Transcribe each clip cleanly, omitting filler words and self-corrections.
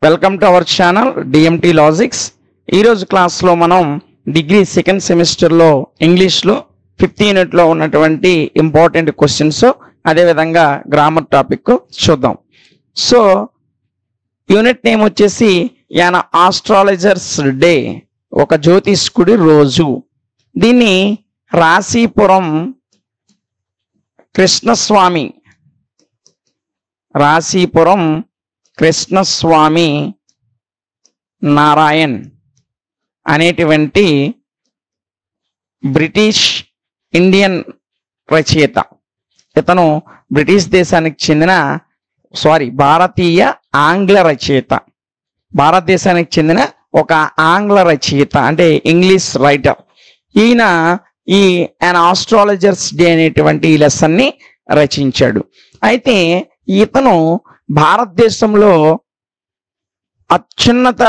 Welcome to our channel DMT logics. ఈరోజు క్లాస్లో మనం డిగ్రీ సెకండ్ సెమిస్టర్లో ఇంగ్లీష్లో 5th యూనిట్లో ఉన్నటువంటి ఇంపార్టెంట్ క్వశ్చన్స్ అదేవిధంగా గ్రామర్ టాపిక్ చూద్దాం. సో యూనిట్ నేమ్ వచ్చేసి యాన్ ఆస్ట్రాలజర్స్ డే, ఒక జ్యోతిష్కుడి రోజు. దీన్ని రాశీపురం కృష్ణస్వామి నారాయణ్ అనేటువంటి బ్రిటిష్ ఇండియన్ రచయిత. ఇతను బ్రిటిష్ దేశానికి చెందిన భారతీయ ఆంగ్ల రచయిత. భారతదేశానికి చెందిన ఒక ఆంగ్ల రచయిత, అంటే ఇంగ్లీష్ రైటర్. ఈయన ఈ అన్ ఆస్ట్రాలజర్స్ డే అనేటువంటి ఈ లెసన్ని రచించాడు. అయితే ఇతను భారతదేశంలో అత్యున్నత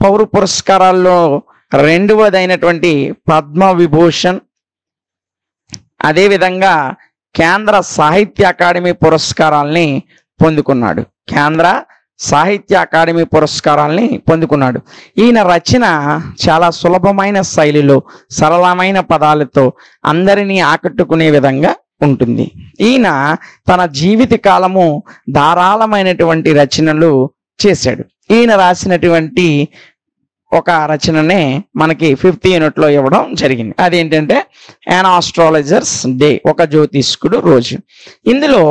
పౌర పురస్కారాల్లో 2వదైనటువంటి పద్మ విభూషణ్, అదేవిధంగా కేంద్ర సాహిత్య అకాడమీ పురస్కారాల్ని పొందుకున్నాడు. ఈయన రచన చాలా సులభమైన శైలిలో, సరళమైన పదాలతో అందరినీ ఆకట్టుకునే విధంగా ఉంటుంది. ఈయన తన జీవిత కాలము ధారాళమైనటువంటి రచనలు చేశాడు. ఈయన రాసినటువంటి ఒక రచననే మనకి 5th యూనిట్లో ఇవ్వడం జరిగింది. అదేంటంటే యాన్ ఆస్ట్రాలజర్స్ డే, ఒక జ్యోతిష్కుడు రోజు. ఇందులో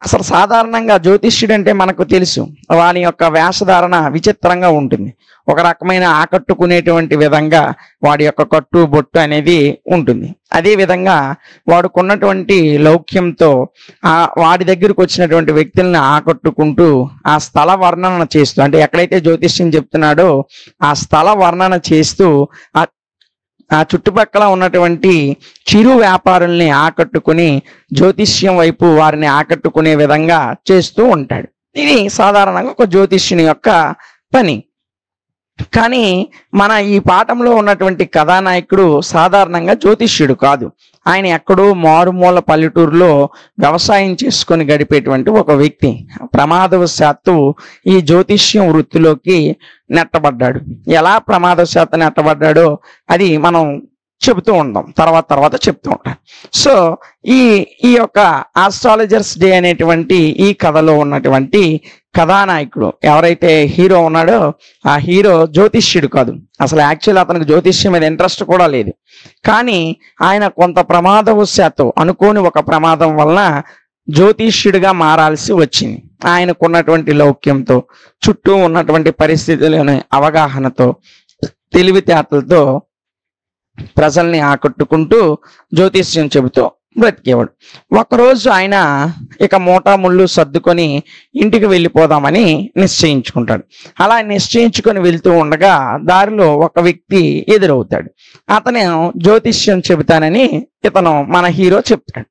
అసలు సాధారణంగా జ్యోతిష్యుడు అంటే మనకు తెలుసు, వాని యొక్క వేషధారణ విచిత్రంగా ఉంటుంది. ఒక రకమైన ఆకట్టుకునేటువంటి విధంగా వాడి యొక్క కట్టు బొట్టు అనేది ఉంటుంది. అదేవిధంగా వాడుకున్నటువంటి లౌక్యంతో వాడి దగ్గరకు వచ్చినటువంటి వ్యక్తులను ఆకట్టుకుంటూ ఆ స్థల వర్ణన చేస్తూ, అంటే ఎక్కడైతే జ్యోతిష్యం చెప్తున్నాడో ఆ స్థల వర్ణన చేస్తూ ఆ చుట్టుపక్కల ఉన్నటువంటి చిరు వ్యాపారుల్ని ఆకట్టుకుని జ్యోతిష్యం వైపు వారిని ఆకట్టుకునే విధంగా చేస్తూ ఉంటాడు. ఇది సాధారణంగా ఒక జ్యోతిష్యుని యొక్క పని. కానీ మన ఈ పాఠంలో ఉన్నటువంటి కథానాయకుడు సాధారణంగా జ్యోతిష్యుడు కాదు. ఆయన ఎక్కడో మారుమూల పల్లెటూరులో వ్యవసాయం చేసుకొని గడిపేటువంటి ఒక వ్యక్తి. ప్రమాదవశాత్తు ఈ జ్యోతిష్యం వృత్తిలోకి నెట్టబడ్డాడు. ఎలా ప్రమాదవశాత్తు నెట్టబడ్డాడో అది మనం చెబుతూ ఉంటాం, తర్వాత చెప్తూ ఉంటాం. సో ఈ యొక్క ఆస్ట్రాలజర్స్ డే అనేటువంటి ఈ కథలో ఉన్నటువంటి కథానాయకుడు ఎవరైతే హీరో ఉన్నాడో ఆ హీరో జ్యోతిష్యుడు కాదు. అసలు యాక్చువల్లీ అతనికి జ్యోతిష్యం మీద ఇంట్రెస్ట్ కూడా లేదు. కానీ ఆయన కొంత ప్రమాదవశాత్తు, అనుకోని ఒక ప్రమాదం వలన జ్యోతిష్యుడిగా మారాల్సి వచ్చింది. ఆయనకున్నటువంటి లౌక్యంతో, చుట్టూ ఉన్నటువంటి పరిస్థితులను అవగాహనతో, తెలివితేటలతో ప్రజల్ని ఆకట్టుకుంటూ జ్యోతిష్యం చెబుతూ బ్రతికేవాడు. ఒకరోజు ఆయన ఇక మోటా ముళ్ళు సర్దుకొని ఇంటికి వెళ్ళిపోదామని నిశ్చయించుకుంటాడు. అలా నిశ్చయించుకొని వెళ్తూ ఉండగా దారిలో ఒక వ్యక్తి ఎదురవుతాడు. అతను జ్యోతిష్యం చెబుతానని ఇతను మన హీరో చెప్తాడు.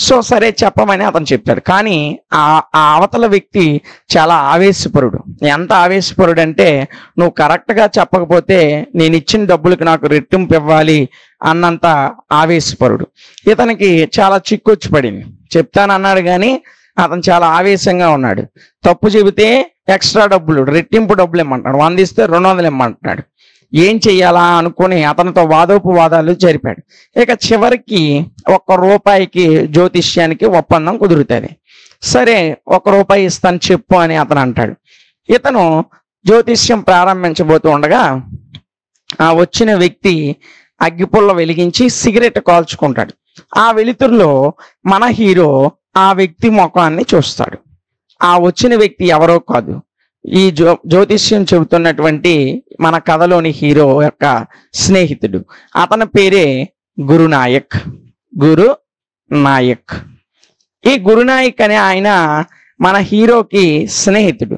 సో సరే చెప్పమని అతను చెప్తాడు. కానీ ఆ అవతల వ్యక్తి చాలా ఆవేశపరుడు. ఎంత ఆవేశపరుడు అంటే, నువ్వు కరెక్ట్గా చెప్పకపోతే నేను ఇచ్చిన డబ్బులకు నాకు రెట్టింపు ఇవ్వాలి అన్నంత ఆవేశపరుడు. ఇతనికి చాలా చిక్కొచ్చి పడింది. చెప్తానన్నాడు కానీ అతను చాలా ఆవేశంగా ఉన్నాడు. తప్పు చెబితే ఎక్స్ట్రా డబ్బులు, రెట్టింపు డబ్బులు ఇమ్మంటాడు. 100 ఇస్తే 200 ఇమ్మంటున్నాడు. ఏం చెయ్యాలా అనుకుని అతనితో వాదోపవాదాలు జరిపాడు. ఇక చివరికి ₹1 జ్యోతిష్యానికి ఒప్పందం కుదురుతుంది. సరే ₹1 ఇస్తాను చెప్పు అని అతను అంటాడు. ఇతను జ్యోతిష్యం ప్రారంభించబోతూ ఉండగా ఆ వచ్చిన వ్యక్తి అగ్గిపుల్ల వెలిగించి సిగరెట్ కాల్చుకుంటాడు. ఆ వెలుతురులో మన హీరో ఆ వ్యక్తి ముఖాన్ని చూస్తాడు. ఆ వచ్చిన వ్యక్తి ఎవరో కాదు, ఈ జ్యోతిష్యం చెబుతున్నటువంటి మన కథలోని హీరో యొక్క స్నేహితుడు. అతని పేరే గురునాయక్. ఈ గురునాయక్ అనే ఆయన మన హీరోకి స్నేహితుడు.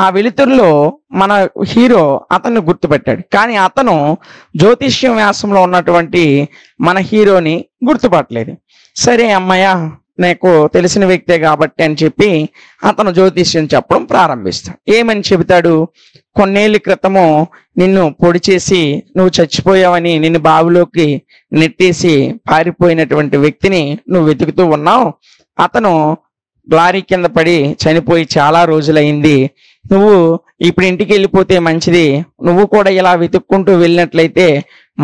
ఆ వెలుతురులో మన హీరో అతన్ని గుర్తుపెట్టాడు. కానీ అతను జ్యోతిష్యం వ్యాసంలో ఉన్నటువంటి మన హీరోని గుర్తుపట్టలేదు. సరే అమ్మయ్య, నాకు తెలిసిన వ్యక్తే కాబట్టి అని చెప్పి అతను జ్యోతిష్యం చెప్పడం ప్రారంభిస్తాడు. ఏమని చెబుతాడు? కొన్నేళ్ల క్రితము నిన్ను పొడి చేసి నువ్వు చచ్చిపోయావని నిన్ను బావిలోకి నెట్టేసి పారిపోయినటువంటి వ్యక్తిని నువ్వు వెతుకుతూ ఉన్నావు. అతను లారీ కింద పడి చనిపోయి చాలా రోజులైంది. నువ్వు ఇప్పుడు ఇంటికి వెళ్ళిపోతే మంచిది, నువ్వు కూడా ఇలా వెతుక్కుంటూ వెళ్ళినట్లయితే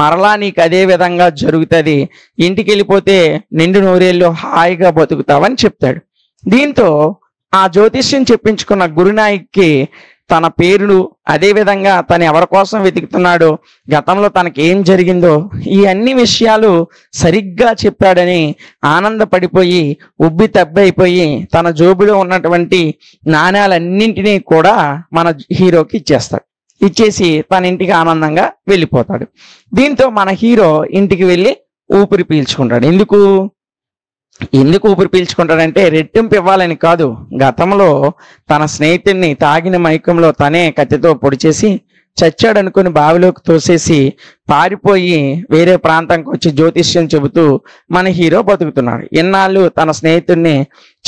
మరలా నీకు అదే విధంగా జరుగుతుంది, ఇంటికి వెళ్ళిపోతే నిండు నూరేళ్ళు హాయిగా బతుకుతావని చెప్తాడు. దీంతో ఆ జ్యోతిష్యం చెప్పించుకున్న గురునాయక్కి తన పేరును, అదేవిధంగా తను ఎవరి కోసం వెతుకుతున్నాడో, గతంలో తనకి ఏం జరిగిందో, ఈ అన్ని విషయాలు సరిగ్గా చెప్పాడని ఆనందపడిపోయి ఉబ్బి తబ్బైపోయి తన జోబులో ఉన్నటువంటి నాణ్యాలన్నింటినీ కూడా మన హీరోకి ఇచ్చేస్తాడు. ఇచ్చేసి తన ఇంటికి ఆనందంగా వెళ్ళిపోతాడు. దీంతో మన హీరో ఇంటికి వెళ్ళి ఊపిరి పీల్చుకుంటాడు. ఎందుకు ఊపిరి పీల్చుకుంటాడంటే రెట్టింపు ఇవ్వాలని కాదు, గతంలో తన స్నేహితుడిని తాగిన మైకంలో తనే కత్తితో పొడిచేసి చచ్చాడనుకుని బావిలోకి తోసేసి పారిపోయి వేరే ప్రాంతానికి వచ్చి జ్యోతిష్యం చెబుతూ మన హీరో బతుకుతున్నాడు. ఇన్నాళ్ళు తన స్నేహితుడిని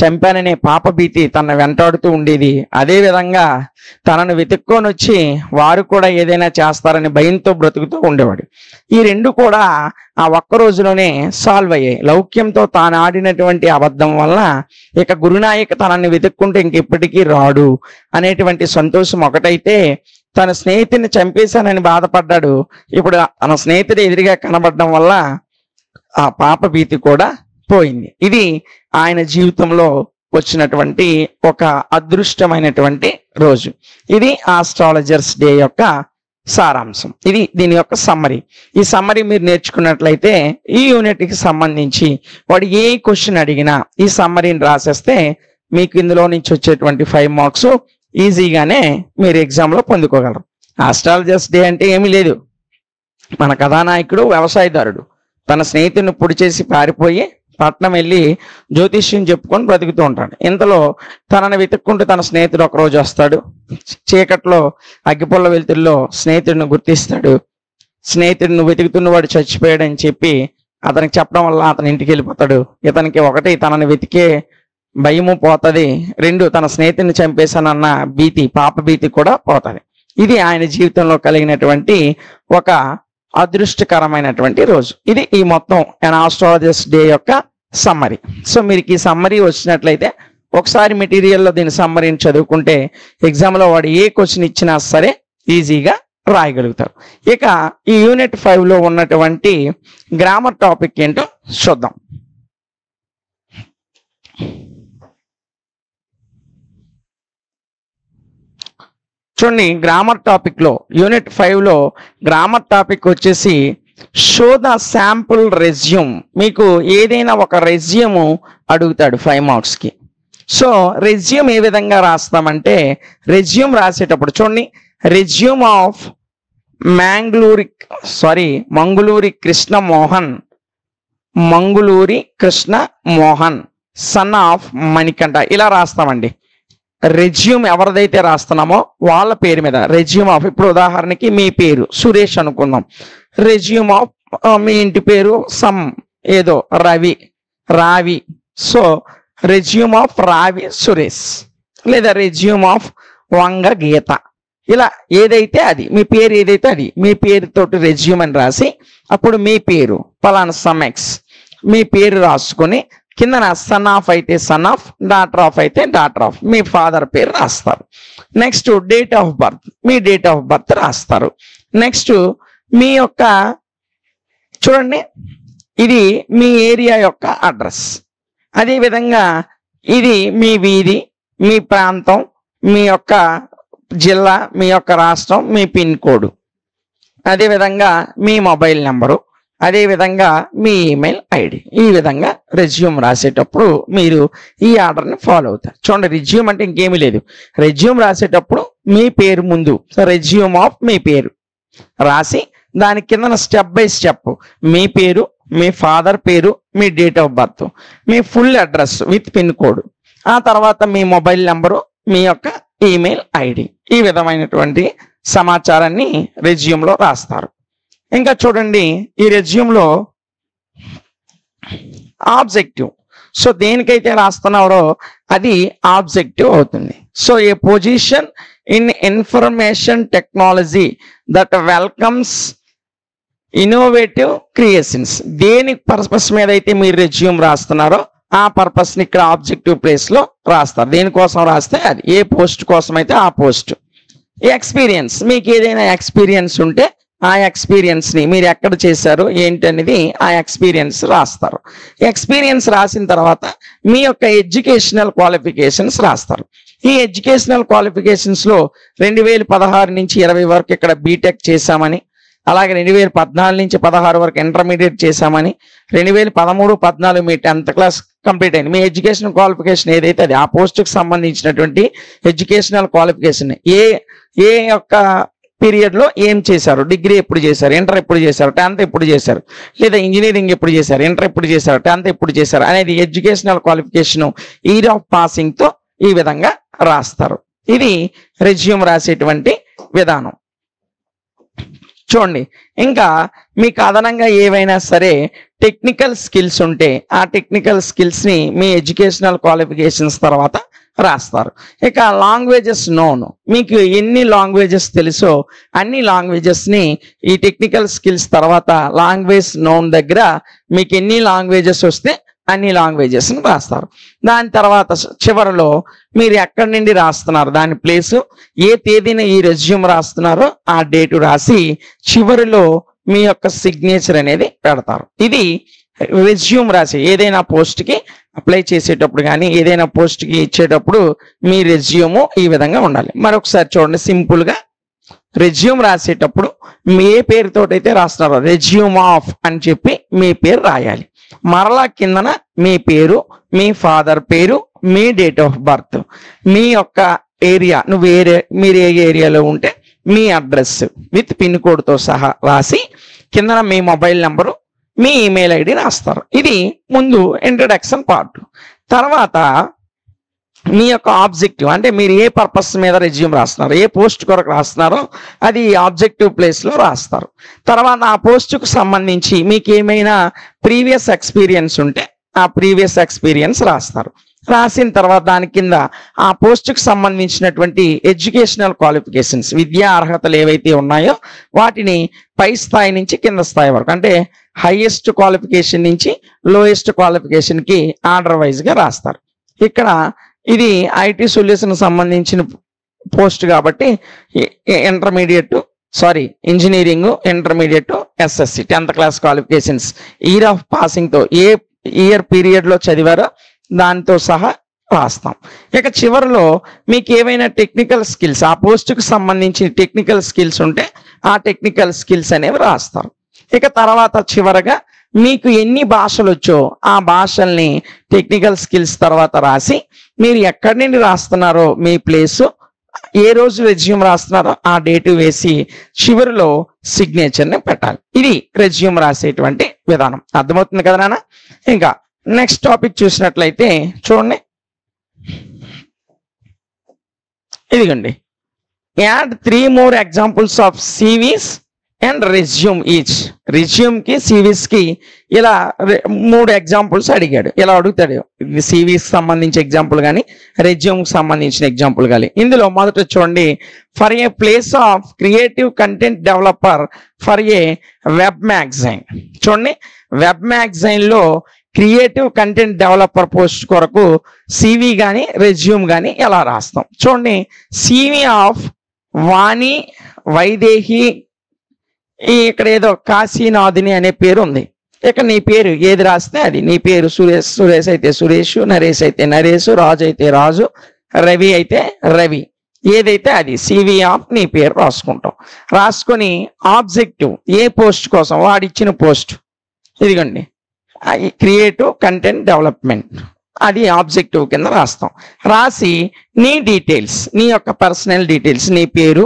చంపాననే పాపభీతి తన వెంటాడుతూ ఉండేది. అదే విధంగా తనను వెతుక్కొని వచ్చి వారు కూడా ఏదైనా చేస్తారని భయంతో బ్రతుకుతూ ఉండేవాడు. ఈ రెండు కూడా ఆ ఒక్క రోజులోనే సాల్వ్ అయ్యాయి. లౌక్యంతో తాను ఆడినటువంటి అబద్ధం వల్ల ఇక గురునాయక్ తనని వెతుక్కుంటే ఇంకెప్పటికీ రాడు అనేటువంటి సంతోషం ఒకటైతే, తన స్నేహితుడిని చంపేశానని బాధపడ్డాడు. ఇప్పుడు తన స్నేహితుడు ఎదురుగా కనబడడం వల్ల ఆ పాప భీతి కూడా పోయింది. ఇది ఆయన జీవితంలో వచ్చినటువంటి ఒక అదృష్టమైనటువంటి రోజు. ఇది ఆస్ట్రాలజర్స్ డే యొక్క సారాంశం. ఇది దీని యొక్క సమ్మరీ. ఈ సమ్మరీ మీరు నేర్చుకున్నట్లయితే ఈ యూనిట్కి సంబంధించి వాడు ఏ క్వశ్చన్ అడిగినా ఈ సమ్మరీని రాసేస్తే మీకు ఇందులో నుంచి వచ్చేటువంటి 5 మార్క్స్ ఈజీగానే మీరు ఎగ్జామ్లో పొందుకోగలరు. ఆస్ట్రాలజర్స్ డే అంటే ఏమీ లేదు, మన కథానాయకుడు వ్యవసాయదారుడు తన స్నేహితుడిని పొడి చేసి పారిపోయి పట్నం వెళ్ళి జ్యోతిష్యం చెప్పుకొని బ్రతుకుతూ ఉంటాడు. ఇంతలో తనని వెతుక్కుంటూ తన స్నేహితుడు ఒకరోజు వస్తాడు. చీకట్లో అగ్గిపుల్ల వెలుతుల్లో స్నేహితుడిని గుర్తిస్తాడు. స్నేహితుడిని వెతుకుతున్నవాడు చచ్చిపోయాడని చెప్పి అతనికి చెప్పడం వల్ల అతని ఇంటికి వెళ్ళిపోతాడు. ఇతనికి ఒకటి తనని వెతికే భయము పోతుంది, 2 తన స్నేహితుడిని చంపేశానన్న భీతి, పాప భీతి కూడా పోతుంది. ఇది ఆయన జీవితంలో కలిగినటువంటి ఒక అదృష్టకరమైనటువంటి రోజు. ఇది ఈ మొత్తం ఆస్ట్రాలజర్స్ డే యొక్క సమ్మరీ. సో మీరు ఈ సమ్మరీ వచ్చినట్లయితే ఒకసారి మెటీరియల్లో దీని సమ్మరీని చదువుకుంటే ఎగ్జామ్లో వాడు ఏ క్వశ్చన్ ఇచ్చినా సరే ఈజీగా రాయగలుగుతారు. ఇక ఈ యూనిట్ 5లో ఉన్నటువంటి గ్రామర్ టాపిక్ ఏంటో చూద్దాం. చూడండి, గ్రామర్ టాపిక్ లో యూనిట్ 5లో గ్రామర్ టాపిక్ వచ్చేసి షో ద శాంపుల్ రెజ్యూమ్. మీకు ఏదైనా ఒక రెజ్యూమ్ అడుగుతాడు 5 మార్క్స్ కి. సో రెజ్యూమ్ ఏ విధంగా రాస్తామంటే, రెజ్యూమ్ రాసేటప్పుడు చూడండి, resume of Manguluri Krishna Mohan son of Manikanta ఇలా రాస్తామండి. రెజ్యూమ్ ఎవరిదైతే రాస్తున్నామో వాళ్ళ పేరు మీద రెజ్యూమ్ ఆఫ్, ఇప్పుడు ఉదాహరణకి మీ పేరు సురేష్ అనుకుందాం, రెజ్యూమ్ ఆఫ్ మీ ఇంటి పేరు సమ్ ఏదో రావి, సో రెజ్యూమ్ ఆఫ్ రావి సురేష్, లేదా రెజ్యూమ్ ఆఫ్ వంగ గీత, ఇలా ఏదైతే అది మీ పేరు ఏదైతే అది మీ పేరుతోటి రెజ్యూమ్ అని రాసి అప్పుడు మీ పేరు పలానా సమ్ ఎక్స్ మీ పేరు రాసుకొని కింద సన్ ఆఫ్ అయితే సన్ ఆఫ్, డాటర్ ఆఫ్ అయితే డాటర్ ఆఫ్, మీ ఫాదర్ పేరు రాస్తారు. Next date of birth, me date of birth రాస్తారు. నెక్స్ట్ మీ యొక్క చూడండి, ఇది మీ ఏరియా యొక్క అడ్రస్, అదేవిధంగా ఇది మీ వీధి, మీ ప్రాంతం, మీ యొక్క జిల్లా, మీ యొక్క రాష్ట్రం, మీ పిన్ కోడ్, అదేవిధంగా మీ మొబైల్ నెంబరు, అదేవిధంగా మీ ఈమెయిల్ ఐడి. ఈ విధంగా రెజ్యూమ్ రాసేటప్పుడు మీరు ఈ ఆర్డర్ని ఫాలో అవుతారు. చూడండి, రెజ్యూమ్ అంటే ఇంకేమీ లేదు, రెజ్యూమ్ రాసేటప్పుడు మీ పేరు ముందు రెజ్యూమ్ ఆఫ్ మీ పేరు రాసి దాని కింద స్టెప్ బై స్టెప్ మీ పేరు, మీ ఫాదర్ పేరు, మీ డేట్ ఆఫ్ బర్త్, మీ full address with pin code, ఆ తర్వాత మీ మొబైల్ నెంబరు, మీ యొక్క ఈమెయిల్ ఐడి, ఈ విధమైనటువంటి సమాచారాన్ని రెజ్యూమ్లో రాస్తారు. ఇంకా చూడండి, ఈ రెజ్యూమ్లో ఆబ్జెక్టివ్, సో దేనికైతే రాస్తున్నారో అది ఆబ్జెక్టివ్ అవుతుంది. So A position in information technology that welcomes innovative creations, దేని పర్పస్ మీద అయితే మీరు రెజ్యూమ్ రాస్తున్నారో ఆ పర్పస్ని ఇక్కడ ఆబ్జెక్టివ్ ప్లేస్లో రాస్తారు. దేనికోసం రాస్తే అది, ఏ పోస్ట్ కోసం అయితే ఆ పోస్ట్. ఎక్స్పీరియన్స్, మీకు ఏదైనా ఎక్స్పీరియన్స్ ఉంటే ఆ ఎక్స్పీరియన్స్ని మీరు ఎక్కడ చేశారు ఏంటి అనేది ఆ ఎక్స్పీరియన్స్ రాస్తారు. ఎక్స్పీరియన్స్ రాసిన తర్వాత మీ యొక్క ఎడ్యుకేషనల్ క్వాలిఫికేషన్స్ రాస్తారు. ఈ ఎడ్యుకేషనల్ క్వాలిఫికేషన్స్లో 2016 నుంచి 20 వరకు ఇక్కడ బీటెక్ చేశామని, అలాగే 2014 నుంచి 16 వరకు ఇంటర్మీడియట్ చేశామని, 2013-14 మీ 10th క్లాస్ కంప్లీట్ అయింది. మీ ఎడ్యుకేషన్ క్వాలిఫికేషన్ ఏదైతే అది ఆ పోస్ట్కి సంబంధించినటువంటి ఎడ్యుకేషనల్ క్వాలిఫికేషన్ ఏ యొక్క పీరియడ్లో ఏం చేశారు, డిగ్రీ ఎప్పుడు చేశారు, ఇంటర్ ఎప్పుడు చేశారు, 10th ఎప్పుడు చేశారు, లేదా ఇంజనీరింగ్ ఎప్పుడు చేశారు, ఇంటర్ ఎప్పుడు చేశారు, 10th ఎప్పుడు చేశారు అనేది ఎడ్యుకేషనల్ క్వాలిఫికేషన్ ఇయర్ ఆఫ్ పాసింగ్తో ఈ విధంగా రాస్తారు. ఇది రెజ్యూమ్ రాసేటువంటి విధానం. చూడండి, ఇంకా మీకు అదనంగా ఏవైనా సరే టెక్నికల్ స్కిల్స్ ఉంటే ఆ టెక్నికల్ స్కిల్స్ని మీ ఎడ్యుకేషనల్ క్వాలిఫికేషన్స్ తర్వాత రాస్తారు. ఇక లాంగ్వేజెస్ నోన్, మీకు ఎన్ని లాంగ్వేజెస్ తెలుసో అన్ని లాంగ్వేజెస్ని ఈ టెక్నికల్ స్కిల్స్ తర్వాత లాంగ్వేజ్ నోన్ దగ్గర మీకు ఎన్ని లాంగ్వేజెస్ వస్తే అన్ని లాంగ్వేజెస్ని రాస్తారు. దాని తర్వాత చివరిలో మీరు ఎక్కడి నుండి రాస్తున్నారు దాని ప్లేసు, ఏ తేదీన ఈ రెజ్యూమ్ రాస్తున్నారో ఆ డేటు రాసి చివరిలో మీ యొక్క సిగ్నేచర్ అనేది పెడతారు. ఇది రెజ్యూమ్ రాసి ఏదైనా పోస్ట్కి అప్లై చేసేటప్పుడు కానీ ఏదైనా పోస్ట్కి ఇచ్చేటప్పుడు మీ రెజ్యూము ఈ విధంగా ఉండాలి. మరొకసారి చూడండి, సింపుల్గా రెజ్యూమ్ రాసేటప్పుడు మీ ఏ పేరుతోటైతే రాస్తున్నారో రెజ్యూమ్ ఆఫ్ అని చెప్పి మీ పేరు రాయాలి. మరలా కిందన మీ పేరు, మీ ఫాదర్ పేరు, మీ డేట్ ఆఫ్ బర్త్, మీ యొక్క ఏరియా, మీరు ఏ ఏరియాలో ఉంటే మీ అడ్రస్ విత్ పిన్ కోడ్తో సహా రాసి కిందన మీ మొబైల్ నెంబరు, మీ ఈమెయిల్ ఐడి రాస్తారు. ఇది ముందు ఇంట్రడక్షన్ పార్ట్. తర్వాత మీ యొక్క ఆబ్జెక్టివ్, అంటే మీరు ఏ పర్పస్ మీద రెజ్యూమ్ రాస్తున్నారు, ఏ పోస్ట్ కొరకు రాస్తున్నారో అది ఆబ్జెక్టివ్ ప్లేస్లో రాస్తారు. తర్వాత ఆ పోస్టుకు సంబంధించి మీకు ఏమైనా ప్రీవియస్ ఎక్స్పీరియన్స్ ఉంటే ఆ ప్రీవియస్ ఎక్స్పీరియన్స్ రాస్తారు. రాసిన తర్వాత దాని కింద ఆ పోస్టుకు సంబంధించినటువంటి ఎడ్యుకేషనల్ క్వాలిఫికేషన్స్, విద్యా అర్హతలు ఏవైతే ఉన్నాయో వాటిని పై స్థాయి నుంచి కింద స్థాయి వరకు, అంటే హైయెస్ట్ క్వాలిఫికేషన్ నుంచి లోయెస్ట్ క్వాలిఫికేషన్కి ఆర్డర్ వైజ్గా రాస్తారు. ఇక్కడ ఇది ఐటీ సొల్యూషన్ సంబంధించిన పోస్ట్ కాబట్టి engineering, intermediate, SSC 10th class qualifications year of పాసింగ్తో ఏ ఇయర్ పీరియడ్లో చదివారో దాంతో సహా రాస్తాం. ఇక చివరిలో మీకు ఏవైనా టెక్నికల్ స్కిల్స్, ఆ పోస్టుకు సంబంధించిన టెక్నికల్ స్కిల్స్ ఉంటే ఆ టెక్నికల్ స్కిల్స్ అనేవి రాస్తారు. ఇక తర్వాత చివరగా మీకు ఎన్ని భాషలు వచ్చో ఆ భాషల్ని టెక్నికల్ స్కిల్స్ తర్వాత రాసి మీరు ఎక్కడి నుండి రాస్తున్నారో మీ ప్లేసు, ఏ రోజు రెజ్యూమ్ రాస్తున్నారో ఆ డేటు వేసి చివరిలో సిగ్నేచర్ని పెట్టాలి. ఇది రెజ్యూమ్ రాసేటువంటి విధానం. అర్థమవుతుంది కదా నాన్న? ఇంకా నెక్స్ట్ టాపిక్ చూసినట్లయితే చూడండి, ఇదిగండి, add 3 more examples of CVs and resume each. రెజ్యూమ్కి సివిస్కి ఇలా 3 ఎగ్జాంపుల్స్ అడిగాడు. ఇలా అడుగుతాడు, సివిస్కి సంబంధించి ఎగ్జాంపుల్ కానీ రెజ్యూమ్కి సంబంధించిన ఎగ్జాంపుల్ కానీ. ఇందులో మొదట చూడండి, for a place of creative content developer for a web magazine. చూడండి, వెబ్ మ్యాగజైన్లో క్రియేటివ్ కంటెంట్ డెవలపర్ పోస్ట్ కొరకు సివి కానీ రెజ్యూమ్ కానీ ఎలా రాస్తాం చూడండి. సివి ఆఫ్ వాణి వైదేహి, ఇక్కడ ఏదో కాశీనాథిని అనే పేరు ఉంది. ఇక నీ పేరు ఏది రాస్తే అది, నీ పేరు సురేష్ అయితే సురేష్, నరేష్ అయితే నరేష్, రాజు అయితే రాజు, రవి అయితే రవి, ఏదైతే అది సివి ఆఫ్ నీ పేరు రాసుకుంటాం. రాసుకొని ఆబ్జెక్టివ్ ఏ పోస్ట్ కోసం వాడిచ్చిన పోస్ట్, ఇదిగోండి క్రియేటివ్ కంటెంట్ డెవలప్మెంట్, అది ఆబ్జెక్టివ్ కింద రాస్తాం. రాసి నీ డీటెయిల్స్, నీ యొక్క పర్సనల్ డీటెయిల్స్, నీ పేరు,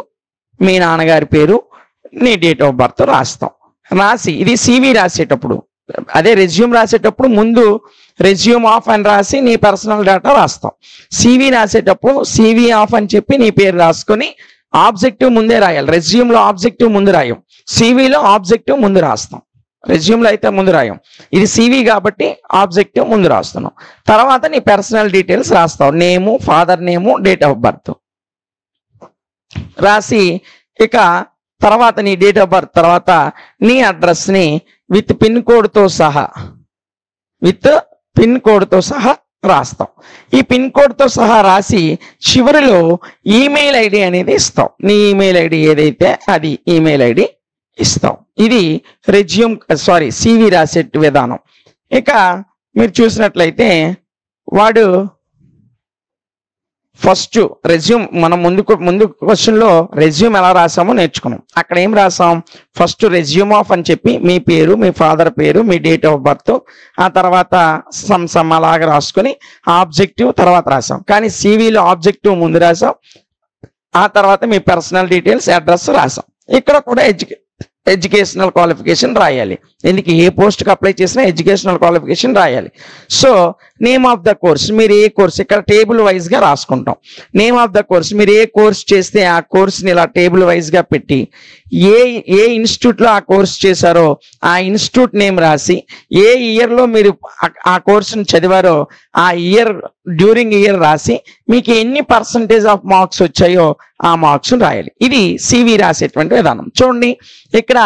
మీ నాన్నగారి పేరు, నీ డేట్ ఆఫ్ బర్త్ రాస్తాం. రాసి ఇది సివి రాసేటప్పుడు, అదే రెజ్యూమ్ రాసేటప్పుడు ముందు రెజ్యూమ్ ఆఫ్ అని రాసి నీ పర్సనల్ డేటా రాస్తాం. సివి రాసేటప్పుడు సివి ఆఫ్ అని చెప్పి నీ పేరు రాసుకొని ఆబ్జెక్టివ్ ముందే రాయాలి. రెజ్యూమ్లో ఆబ్జెక్టివ్ ముందు రాయం, సివిలో ఆబ్జెక్టివ్ ముందు రాస్తాం. రెజ్యూమ్లో అయితే ముందు రాయం, ఇది సివి కాబట్టి ఆబ్జెక్టివ్ ముందు రాస్తున్నాం. తర్వాత నీ పర్సనల్ డీటెయిల్స్ రాస్తావు, name, father name, date of birth రాసి ఇక తర్వాత నీ డేట్ ఆఫ్ బర్త్ తర్వాత నీ అడ్రస్ని విత్ పిన్ కోడ్తో సహా పిన్ కోడ్తో సహా రాస్తాం. ఈ పిన్ కోడ్తో సహా రాసి చివరిలో ఈమెయిల్ ఐడి అనేది ఇస్తాం. నీ ఈమెయిల్ ఐడి ఏదైతే అది ఈమెయిల్ ఐడి ఇస్తాం. ఇది CV రాసే విధానం. ఇక మీరు చూసినట్లయితే వాడు ఫస్ట్ రెజ్యూమ్, మనం ముందు క్వశ్చన్లో రెజ్యూమ్ ఎలా రాసామో నేర్చుకున్నాం. అక్కడ ఏం రాసాం, ఫస్ట్ రెజ్యూమ్ ఆఫ్ అని చెప్పి మీ పేరు, మీ ఫాదర్ పేరు, మీ డేట్ ఆఫ్ బర్త్, ఆ తర్వాత సమ్ అలాగా రాసుకొని ఆబ్జెక్టివ్ తర్వాత రాసాం. కానీ CVలో ఆబ్జెక్టివ్ ముందు రాసాం, ఆ తర్వాత మీ పర్సనల్ డీటెయిల్స్, అడ్రస్ రాసాం. ఇక్కడ కూడా ఎడ్యుకేషనల్ క్వాలిఫికేషన్ రాయాలి. ఎందుకు ఏ పోస్ట్కి అప్లై చేసినా ఎడ్యుకేషనల్ క్వాలిఫికేషన్ రాయాలి. So name of the course, మీరు ఏ కోర్స్, ఇక్కడ టేబుల్ వైజ్గా రాసుకుంటాం. నేమ్ ఆఫ్ ద కోర్స్, మీరు ఏ కోర్స్ చేస్తే ఆ కోర్స్ని ఇలా టేబుల్ వైజ్గా పెట్టి ఏ ఇన్స్టిట్యూట్లో ఆ కోర్స్ చేశారో ఆ ఇన్స్టిట్యూట్ నేమ్ రాసి, ఏ ఇయర్లో మీరు ఆ కోర్సుని చదివారో ఆ డ్యూరింగ్ ఇయర్ రాసి, మీకు ఎన్ని పర్సంటేజ్ ఆఫ్ మార్క్స్ వచ్చాయో ఆ మార్క్స్ రాయాలి. ఇది CV రాసేటువంటి విధానం. చూడండి, ఇక్కడ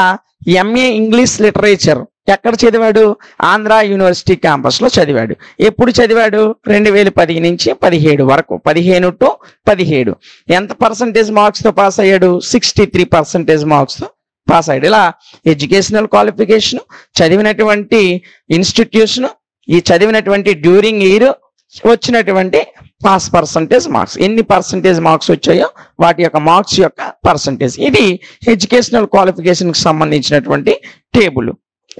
MA ఇంగ్లీష్ లిటరేచర్ ఎక్కడ చదివాడు, ఆంధ్ర యూనివర్సిటీ క్యాంపస్లో చదివాడు. ఎప్పుడు చదివాడు, 2010 నుంచి 17 వరకు, 15 to 17. ఎంత పర్సంటేజ్ మార్క్స్తో పాస్ అయ్యాడు, 63% మార్క్స్తో పాస్ అయ్యాడు. ఇలా ఎడ్యుకేషనల్ క్వాలిఫికేషన్, చదివినటువంటి ఇన్స్టిట్యూషన్, ఈ చదివినటువంటి డ్యూరింగ్ ఇయర్, వచ్చినటువంటి పాస్ పర్సంటేజ్ మార్క్స్, ఎన్ని పర్సంటేజ్ మార్క్స్ వచ్చాయో వాటి యొక్క మార్క్స్ యొక్క పర్సంటేజ్. ఇది ఎడ్యుకేషనల్ క్వాలిఫికేషన్కి సంబంధించినటువంటి టేబుల్.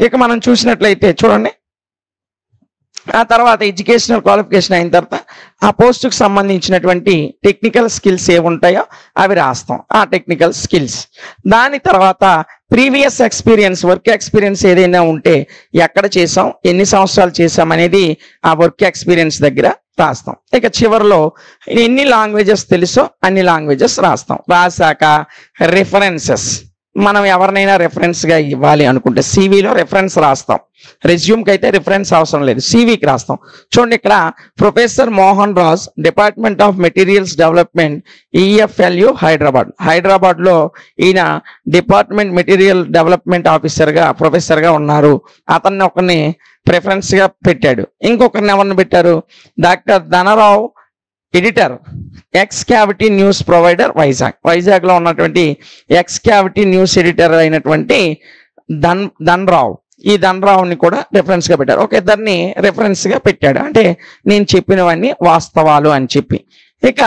ఇక మనం చూసినట్లయితే చూడండి, ఆ తర్వాత ఎడ్యుకేషనల్ క్వాలిఫికేషన్ అయిన తర్వాత ఆ పోస్టుకు సంబంధించినటువంటి టెక్నికల్ స్కిల్స్ ఏవి ఉంటాయో అవి రాస్తాం, ఆ టెక్నికల్ స్కిల్స్. దాని తర్వాత ప్రీవియస్ ఎక్స్పీరియన్స్, వర్క్ ఎక్స్పీరియన్స్ ఏదైనా ఉంటే ఎక్కడ చేసాం, ఎన్ని సంవత్సరాలు చేసాం అనేది ఆ వర్క్ ఎక్స్పీరియన్స్ దగ్గర రాస్తాం. ఇక చివరిలో ఎన్ని లాంగ్వేజెస్ తెలుసో అన్ని లాంగ్వేజెస్ రాస్తాం. రాశాక రెఫరెన్సెస్, మనం ఎవరినైనా రెఫరెన్స్గా ఇవ్వాలి అనుకుంటే CVలో రెఫరెన్స్ రాస్తాం. రెజ్యూమ్కి అయితే రిఫరెన్స్ అవసరం లేదు, CVకి రాస్తాం. చూడండి, ఇక్కడ professor Mohan Raj, department of materials development, EFLU హైదరాబాద్లో ఈయన డిపార్ట్మెంట్ మెటీరియల్ డెవలప్మెంట్ ప్రొఫెసర్గా ఉన్నారు. అతన్ని ఒకరిని ప్రిఫరెన్స్గా పెట్టాడు. ఇంకొకరిని ఎవరిని పెట్టారు, doctor Dhanarao, editor, X cavity news provider, వైజాగ్లో ఉన్నటువంటి ఎక్స్ క్యావిటీ న్యూస్ ఎడిటర్ అయినటువంటి ధనరావు. ఈ ధనరావుని కూడా రెఫరెన్స్గా పెట్టారు. ఒక ఇద్దరిని రెఫరెన్స్గా పెట్టాడు, అంటే నేను చెప్పినవన్నీ వాస్తవాలు అని చెప్పి. ఇక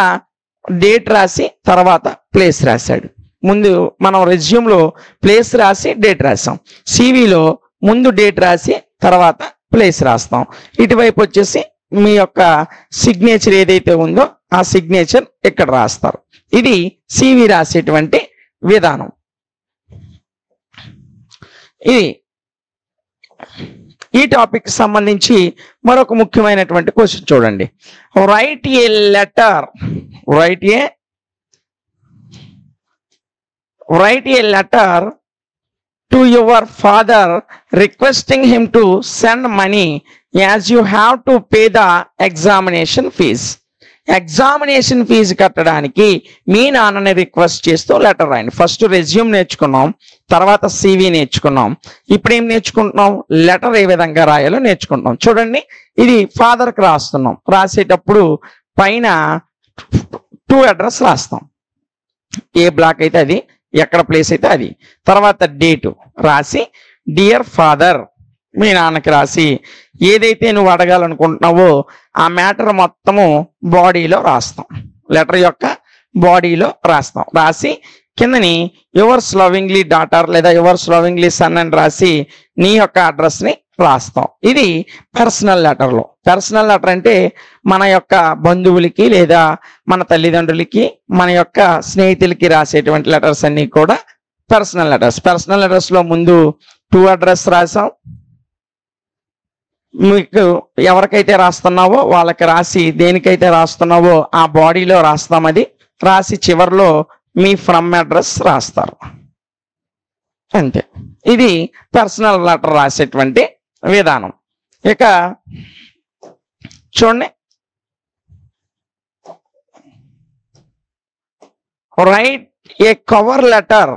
డేట్ రాసి తర్వాత ప్లేస్ రాశాడు. ముందు మనం రెజ్యూమ్లో ప్లేస్ రాసి డేట్ రాసాం, CVలో ముందు డేట్ రాసి తర్వాత ప్లేస్ రాస్తాం. ఇటువైపు వచ్చేసి మీ యొక్క సిగ్నేచర్ ఏదైతే ఉందో ఆ సిగ్నేచర్ ఇక్కడ రాస్తారు. ఇది CV రాసేటువంటి విధానం. ఇది ఈ టాపిక్ సంబంధించి మరొక ముఖ్యమైనటువంటి క్వశ్చన్ చూడండి. Right A letter to your father requesting him to send money as you have to pay the examination fees. Examination fee కట్టడానికి మీ నాన్నని రిక్వెస్ట్ చేస్తూ లెటర్ రాయండి. ఫస్ట్ రెజ్యూమ్ నేర్చుకున్నాం, తర్వాత CV నేర్చుకున్నాం. ఇప్పుడు ఏం నేర్చుకుంటున్నాం, లెటర్ ఏ విధంగా రాయాలో నేర్చుకుంటున్నాం. చూడండి, ఇది ఫాదర్కి రాస్తున్నాం. రాసేటప్పుడు పైన 2 అడ్రస్ రాస్తాం, ఏ బ్లాక్ అయితే అది, ఎక్కడ ప్లేస్ అయితే అది. తర్వాత డేటు రాసి డియర్ ఫాదర్ మీ నాన్నకి రాసి ఏదైతే నువ్వు అడగాలనుకుంటున్నావో ఆ మ్యాటర్ మొత్తము బాడీలో రాస్తాం, లెటర్ యొక్క బాడీలో రాస్తాం. రాసి కిందని యువర్స్ లవింగ్లీ డాటర్ లేదా యువర్స్ లవింగ్లీ సన్ అని రాసి నీ యొక్క అడ్రస్ని రాస్తాం. ఇది పర్సనల్ లెటర్లో. పర్సనల్ లెటర్ అంటే మన యొక్క బంధువులకి లేదా మన తల్లిదండ్రులకి, మన యొక్క స్నేహితులకి రాసేటువంటి లెటర్స్ అన్నీ కూడా పర్సనల్ లెటర్స్. పర్సనల్ లెటర్స్లో ముందు 2 అడ్రస్ రాసాం, మీకు ఎవరికైతే రాస్తున్నావో వాళ్ళకి రాసి దేనికైతే రాస్తున్నావో ఆ బాడీలో రాస్తాం. అది రాసి చివరిలో మీ ఫ్రమ్ అడ్రస్ రాస్తారు, అంతే. ఇది పర్సనల్ లెటర్ రాసేటువంటి విధానం. ఇక చూడండి, right A cover letter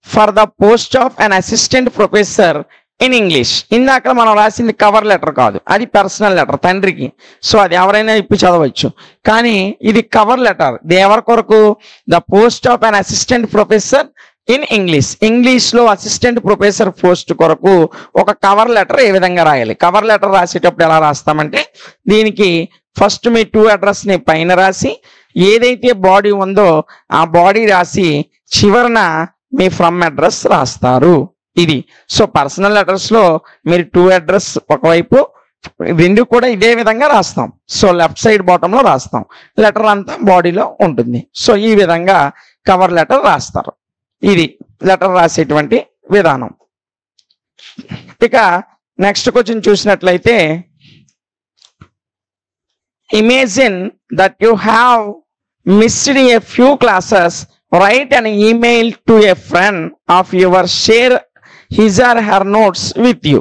for the post of an assistant professor in English. ఇందాక మనం రాసింది కవర్ లెటర్ కాదు, అది పర్సనల్ లెటర్ తండ్రికి. సో అది ఎవరైనా ఇప్పి చదవచ్చు. కానీ ఇది కవర్ లెటర్. ఎవరి కొరకు? The post of an assistant professor in English. ఇంగ్లీష్లో అసిస్టెంట్ ప్రొఫెసర్ పోస్ట్ కొరకు ఒక కవర్ లెటర్ ఏ విధంగా రాయాలి? కవర్ లెటర్ రాసేటప్పుడు ఎలా రాస్తామంటే, దీనికి ఫస్ట్ మీ టు అడ్రస్ని పైన రాసి, ఏదైతే బాడీ ఉందో ఆ బాడీ రాసి చివరన మీ ఫ్రమ్ అడ్రస్ రాస్తారు. ఇది. సో పర్సనల్ లెటర్స్లో మీరు టు అడ్రస్ ఒకవైపు, రెండు కూడా ఇదే విధంగా రాస్తాం. సో లెఫ్ట్ సైడ్ బాటంలో రాస్తాం, లెటర్ అంతా బాడీలో ఉంటుంది. సో ఈ విధంగా కవర్ లెటర్ రాస్తారు. ఇది లెటర్ రాసేటువంటి విధానం. ఇక నెక్స్ట్ క్వశ్చన్ చూసినట్లయితే, imagine that you have missed a few classes, write an email to a friend of your, share his or her notes with you.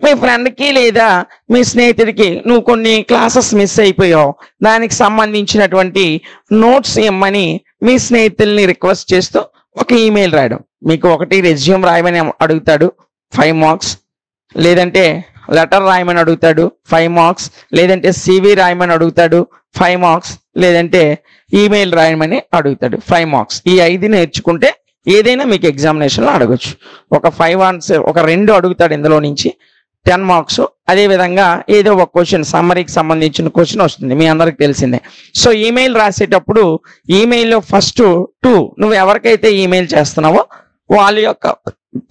మీ ఫ్రెండ్కి లేదా మీ స్నేహితుడికి నువ్వు కొన్ని క్లాసెస్ మిస్ అయిపోయావు, దానికి సంబంధించినటువంటి నోట్స్ ఇమ్మని మీ స్నేహితుల్ని రిక్వెస్ట్ చేస్తూ ఒక ఈమెయిల్ రాయడం. మీకు ఒకటి రెజ్యూమ్ రాయమని అడుగుతాడు 5 మార్క్స్, లేదంటే లెటర్ రాయమని అడుగుతాడు 5 మార్క్స్, లేదంటే CV రాయమని అడుగుతాడు 5 మార్క్స్, లేదంటే ఈమెయిల్ రాయమని అడుగుతాడు 5 మార్క్స్. ఈ 5 నేర్చుకుంటే ఏదైనా మీకు ఎగ్జామినేషన్లో అడగచ్చు. ఒక 5 ఆన్సర్, ఒక 2 అడుగుతాడు ఇందులో నుంచి 10 మార్క్స్. అదేవిధంగా ఏదో ఒక క్వశ్చన్, సమ్మరీకి సంబంధించిన క్వశ్చన్ వస్తుంది, మీ అందరికి తెలిసిందే. సో ఈమెయిల్ రాసేటప్పుడు ఈమెయిల్లో ఫస్ట్ 2 నువ్వు ఎవరికైతే ఈమెయిల్ చేస్తున్నావో వాళ్ళ యొక్క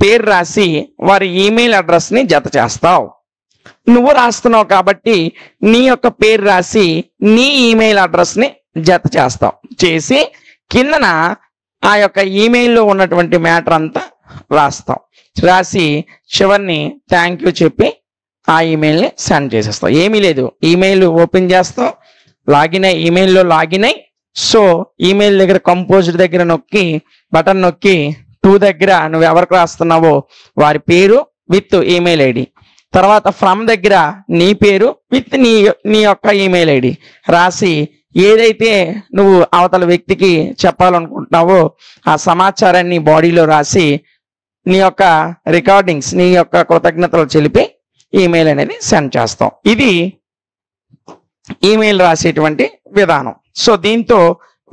పేరు రాసి వారి ఈమెయిల్ అడ్రస్ని జత చేస్తావు. నువ్వు రాస్తున్నావు కాబట్టి నీ యొక్క పేరు రాసి నీ ఈమెయిల్ అడ్రస్ని జత చేస్తావు. చేసి కిందన ఆ యొక్క ఈమెయిల్లో ఉన్నటువంటి మ్యాటర్ అంతా రాస్తాం. రాసి చివరిని థ్యాంక్ యూ చెప్పి ఆ ఈమెయిల్ని సెండ్ చేసేస్తావు. ఏమీ లేదు, ఈమెయిల్ ఓపెన్ చేస్తావు, లాగిన్ అయ్యి ఈమెయిల్లో లాగిన్ అయ్యి, సో ఈమెయిల్ దగ్గర కంపోజ్డ్ దగ్గర నొక్కి, బటన్ నొక్కి 2 దగ్గర నువ్వు ఎవరికి రాస్తున్నావో వారి పేరు విత్ ఈమెయిల్ ఐడి, తర్వాత ఫ్రమ్ దగ్గర నీ పేరు విత్ నీ యొక్క ఈమెయిల్ ఐడి రాసి, ఏదైతే నువ్వు అవతల వ్యక్తికి చెప్పాలనుకుంటున్నావో ఆ సమాచారాన్ని బాడీలో రాసి నీ యొక్క రికార్డింగ్స్, నీ యొక్క కృతజ్ఞతలు తెలిపి ఈమెయిల్ అనేది సెండ్ చేస్తాం. ఇది ఈమెయిల్ రాసేటువంటి విధానం. సో దీంతో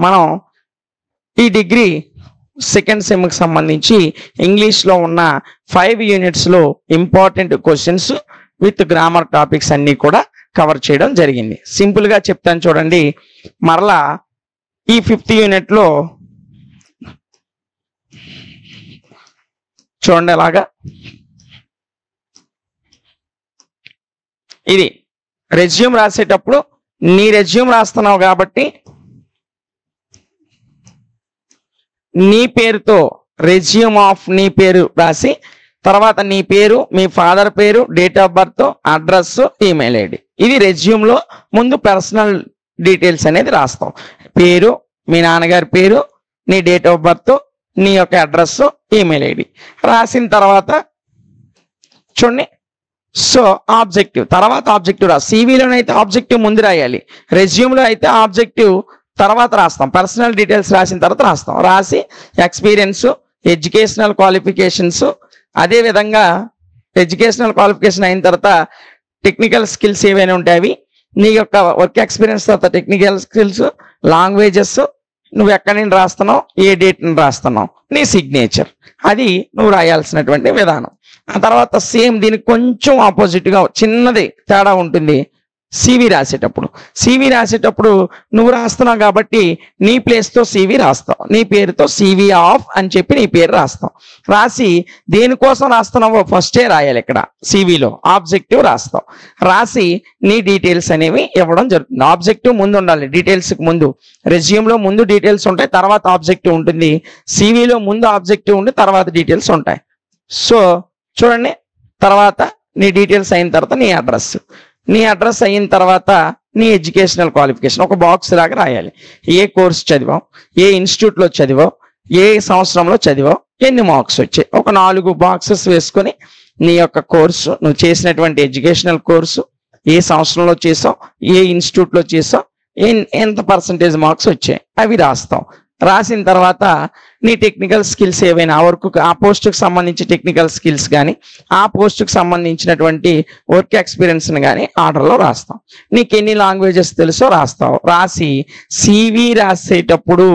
మనం ఈ డిగ్రీ సెకండ్ సెమ్కి సంబంధించి ఇంగ్లీష్లో ఉన్న 5 యూనిట్స్లో important questions with grammar topics అన్నీ కూడా కవర్ చేయడం జరిగింది. సింపుల్గా చెప్తాను చూడండి. మరలా ఈ 5th యూనిట్లో చూడండి ఎలాగా, ఇది రెజ్యూమ్ రాసేటప్పుడు నీ రెజ్యూమ్ రాస్తున్నావు కాబట్టి నీ పేరుతో రెజ్యూమ్ ఆఫ్ నీ పేరు రాసి, తర్వాత నీ పేరు, మీ ఫాదర్ పేరు, date of birth, address, email ID. ఇది రెజ్యూమ్లో ముందు పర్సనల్ డీటెయిల్స్ అనేది రాస్తాం. పేరు, మీ నాన్నగారి పేరు, నీ డేట్ ఆఫ్ బర్త్, నీ యొక్క అడ్రస్, ఈమెయిల్ ఐడి రాసిన తర్వాత చూడండి. సో ఆబ్జెక్టివ్, తర్వాత ఆబ్జెక్టివ్ రా. CVలోనైతే ఆబ్జెక్టివ్ ముందు రాయాలి, రెజ్యూమ్లో అయితే ఆబ్జెక్టివ్ తర్వాత రాస్తాం. పర్సనల్ డీటెయిల్స్ రాసిన తర్వాత రాస్తాం. రాసి ఎక్స్పీరియన్స్, ఎడ్యుకేషనల్ క్వాలిఫికేషన్స్, అదేవిధంగా ఎడ్యుకేషనల్ క్వాలిఫికేషన్ అయిన తర్వాత టెక్నికల్ స్కిల్స్ ఏవైనా ఉంటాయి అవి, నీ యొక్క వర్క్ ఎక్స్పీరియన్స్ తర్వాత టెక్నికల్ స్కిల్స్, లాంగ్వేజెస్, నువ్వు ఎక్కడి నుండి రాస్తున్నావు, ఏ డేట్ నుండి రాస్తున్నావు, నీ సిగ్నేచర్, అది నువ్వు రాయాల్సినటువంటి విధానం. ఆ తర్వాత సేమ్ దీనికి కొంచెం ఆపోజిట్గా చిన్నది తేడా ఉంటుంది. CV రాసేటప్పుడు నువ్వు రాస్తున్నావు కాబట్టి నీ ప్లేస్తో CV రాస్తావు, నీ పేరుతో CV ఆఫ్ అని చెప్పి నీ పేరు రాస్తావు. రాసి దేనికోసం రాస్తున్నావో ఫస్టే రాయాలి. ఇక్కడ CVలో ఆబ్జెక్టివ్ రాస్తావు. రాసి నీ డీటెయిల్స్ అనేవి ఇవ్వడం జరుగుతుంది. ఆబ్జెక్టివ్ ముందు ఉండాలి, డీటెయిల్స్కి ముందు. రెజ్యూమ్లో ముందు డీటెయిల్స్ ఉంటాయి, తర్వాత ఆబ్జెక్టివ్ ఉంటుంది. CVలో ముందు ఆబ్జెక్టివ్ ఉండి తర్వాత డీటెయిల్స్ ఉంటాయి. సో చూడండి, తర్వాత నీ డీటెయిల్స్ అయిన తర్వాత నీ అడ్రస్ అయిన తర్వాత నీ ఎడ్యుకేషనల్ క్వాలిఫికేషన్ ఒక బాక్స్ లాగా రాయాలి. ఏ కోర్స్ చదివావు, ఏ ఇన్స్టిట్యూట్లో చదివావు, ఏ సంవత్సరంలో చదివావు, ఎన్ని మార్క్స్ వచ్చాయి, ఒక 4 బాక్సెస్ వేసుకొని నీ యొక్క కోర్సు, నువ్వు చేసినటువంటి ఎడ్యుకేషనల్ కోర్సు, ఏ సంవత్సరంలో చేసావు, ఏ ఇన్స్టిట్యూట్లో చేసావు, ఎంత పర్సంటేజ్ మార్క్స్ వచ్చాయి అవి రాస్తాం. రాసిన తర్వాత నీ టెక్నికల్ స్కిల్స్ ఏవైనా ఆ పోస్టుకు సంబంధించి టెక్నికల్ స్కిల్స్ కానీ ఆ పోస్టుకు సంబంధించినటువంటి వర్క్ ఎక్స్పీరియన్స్ని కానీ ఆర్డర్లో రాస్తాం. నీకు ఎన్ని లాంగ్వేజెస్ తెలుసో రాస్తావు. రాసి CV రాసేటప్పుడు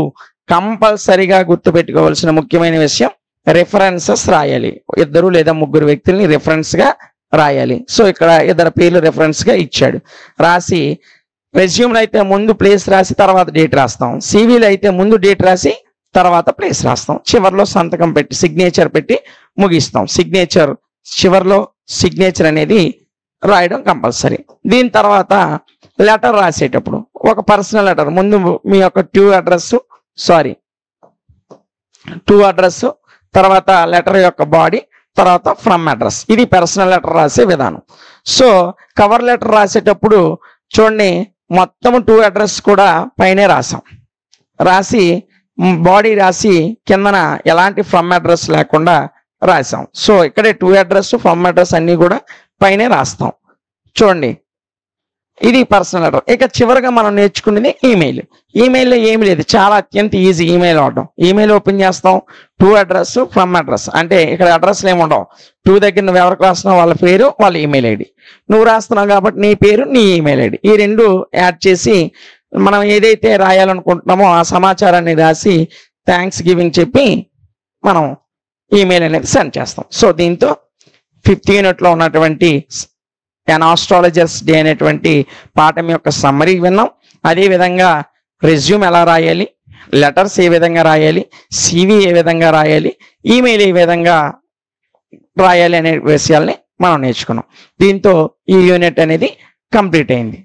కంపల్సరిగా గుర్తుపెట్టుకోవాల్సిన ముఖ్యమైన విషయం రెఫరెన్సెస్ రాయాలి. 2 లేదా 3 వ్యక్తుల్ని రెఫరెన్స్గా రాయాలి. సో ఇక్కడ 2 పేర్లు రెఫరెన్స్గా ఇచ్చాడు. రాసి రెజ్యూమ్లో అయితే ముందు ప్లేస్ రాసి తర్వాత డేట్ రాస్తాం. CVలో అయితే ముందు డేట్ రాసి తర్వాత ప్లేస్ రాస్తాం. చివరిలో సంతకం పెట్టి సిగ్నేచర్ పెట్టి ముగిస్తాం. చివరిలో సిగ్నేచర్ అనేది రాయడం కంపల్సరీ. దీని తర్వాత లెటర్ రాసేటప్పుడు ఒక పర్సనల్ లెటర్ ముందు మీ యొక్క టూ అడ్రస్ తర్వాత లెటర్ యొక్క బాడీ తర్వాత ఫ్రమ్ అడ్రస్, ఇది పర్సనల్ లెటర్ రాసే విధానం. సో కవర్ లెటర్ రాసేటప్పుడు చూడండి మొత్తం 2 అడ్రస్ కూడా పైనే రాసి బాడీ రాసి కిందన ఎలాంటి ఫ్రమ్ అడ్రస్ లేకుండా రాసాం. సో ఇక్కడే 2 అడ్రస్ ఫ్రమ్ అడ్రస్ అన్నీ కూడా పైనే రాస్తాం. చూడండి ఇది పర్సనల్ లెటర్. ఇక చివరిగా మనం నేర్చుకునేది ఈమెయిల్లో ఏమి లేదు, చాలా అత్యంత ఈజీ ఈమెయిల్ అవడం. ఈమెయిల్ ఓపెన్ చేస్తాం, 2 అడ్రస్ ఫ్రమ్ అడ్రస్, అంటే ఇక్కడ అడ్రస్లు ఏమి ఉండవు. 2 దగ్గర నువ్వు ఎవరికి రాస్తున్నావు వాళ్ళ పేరు వాళ్ళ ఈమెయిల్ ఐడి, నువ్వు రాస్తున్నావు కాబట్టి నీ పేరు నీ ఈమెయిల్ ఐడి, ఈ 2 యాడ్ చేసి మనం ఏదైతే రాయాలనుకుంటున్నామో ఆ సమాచారాన్ని రాసి థ్యాంక్స్ గివింగ్ చెప్పి మనం ఈమెయిల్ అనేది సెండ్ చేస్తాం. సో దీంతో 5th యూనిట్లో ఉన్నటువంటి an astrologer's day అనేటువంటి పాఠం యొక్క సమ్మరీ విన్నాం. అదేవిధంగా రెజ్యూమ్ ఎలా రాయాలి, లెటర్స్ ఏ విధంగా రాయాలి, CV ఏ విధంగా రాయాలి, ఈమెయిల్ ఏ విధంగా రాయాలి అనే విషయాల్ని మనం నేర్చుకున్నాం. దీంతో ఈ యూనిట్ అనేది కంప్లీట్ అయింది.